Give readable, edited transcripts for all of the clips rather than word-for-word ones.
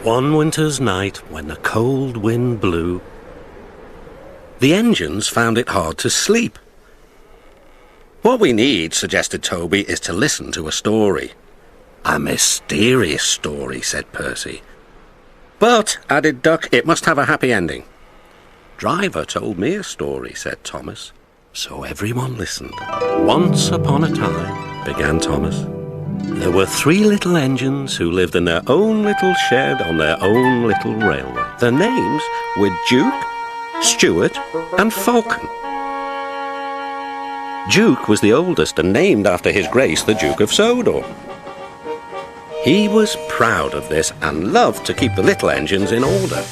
One winter's night, when the cold wind blew, the engines found it hard to sleep. "What we need," suggested Toby, "is to listen to a story." "A mysterious story," said Percy. "But," added Duck, "it must have a happy ending." "Driver told me a story," said Thomas. So everyone listened. "Once upon a time," began Thomas, "there were 3 little engines who lived in their own little shed on their own little railway. Their names were Duke, Stuart, and Falcon. Duke was the oldest and named after His Grace the Duke of Sodor. He was proud of this and loved to keep the little engines in order.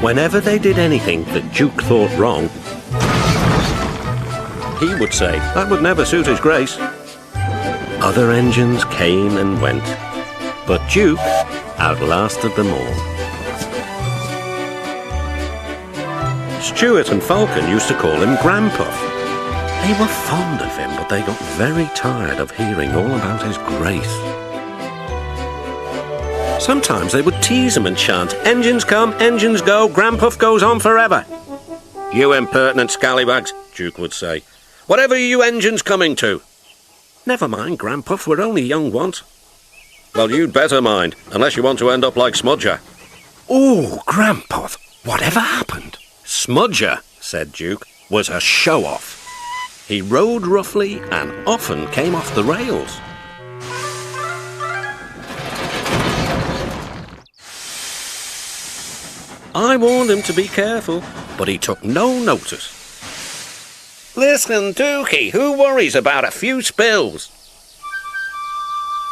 Whenever they did anything that Duke thought wrong, he would say, 'That would never suit His Grace.' Other engines came and went, but Duke outlasted them all. Stuart and Falcon used to call him Granpuff. They were fond of him, but they got very tired of hearing all about His Grace. Sometimes they would tease him and chant, 'Engines come, engines go, Granpuff goes on forever.' 'You impertinent scallywags,' Duke would say. 'Whatever are you engines coming to?' 'Never mind, Granpuff, we're only young ones.' 'Well, you'd better mind, unless you want to end up like Smudger.' 'Oh, Granpuff, whatever happened?' 'Smudger,' said Duke, "was a show-off. He rode roughly and often came off the rails. I warned him to be careful, but he took no notice.' 'Listen, Dookie, who worries about a few spills?'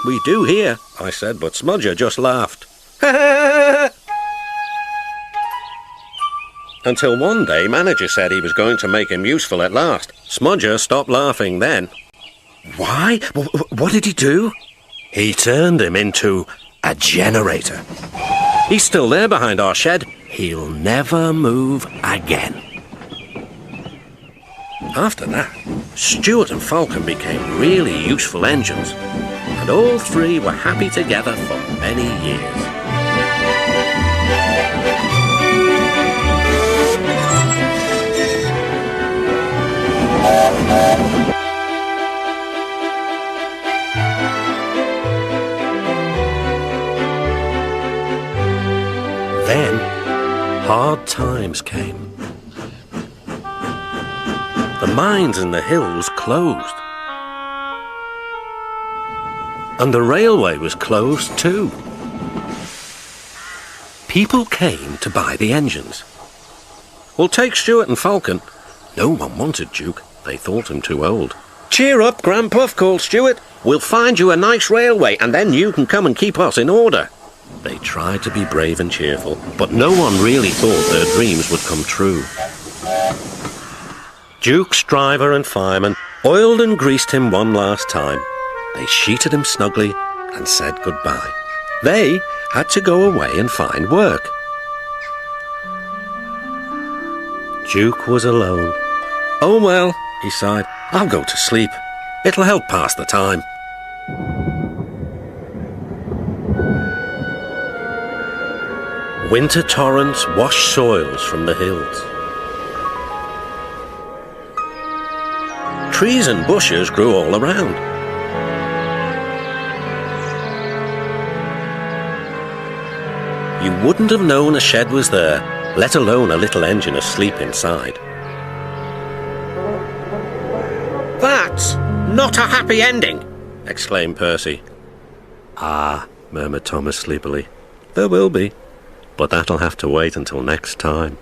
'We do here,' I said, but Smudger just laughed. Until one day manager said he was going to make him useful at last. Smudger stopped laughing then. 'Why? What did he do?' 'He turned him into a generator. He's still there behind our shed. He'll never move again.' After that, Stuart and Falcon became really useful engines, and all 3 were happy together for many years. Then, hard times came. The mines in the hills closed. And the railway was closed too. People came to buy the engines. "We'll take Stuart and Falcon." No one wanted Duke. They thought him too old. "Cheer up, Granpuff," called Stuart. "We'll find you a nice railway, and then you can come and keep us in order." They tried to be brave and cheerful, but no one really thought their dreams would come true. Duke's driver and fireman oiled and greased him one last time. They sheeted him snugly and said goodbye. They had to go away and find work. Duke was alone. "Oh well," he sighed, "I'll go to sleep. It'll help pass the time." Winter torrents washed soils from the hills. Trees and bushes grew all around. You wouldn't have known a shed was there, let alone a little engine asleep inside. "That's not a happy ending," exclaimed Percy. "Ah," murmured Thomas sleepily, "there will be, but that'll have to wait until next time."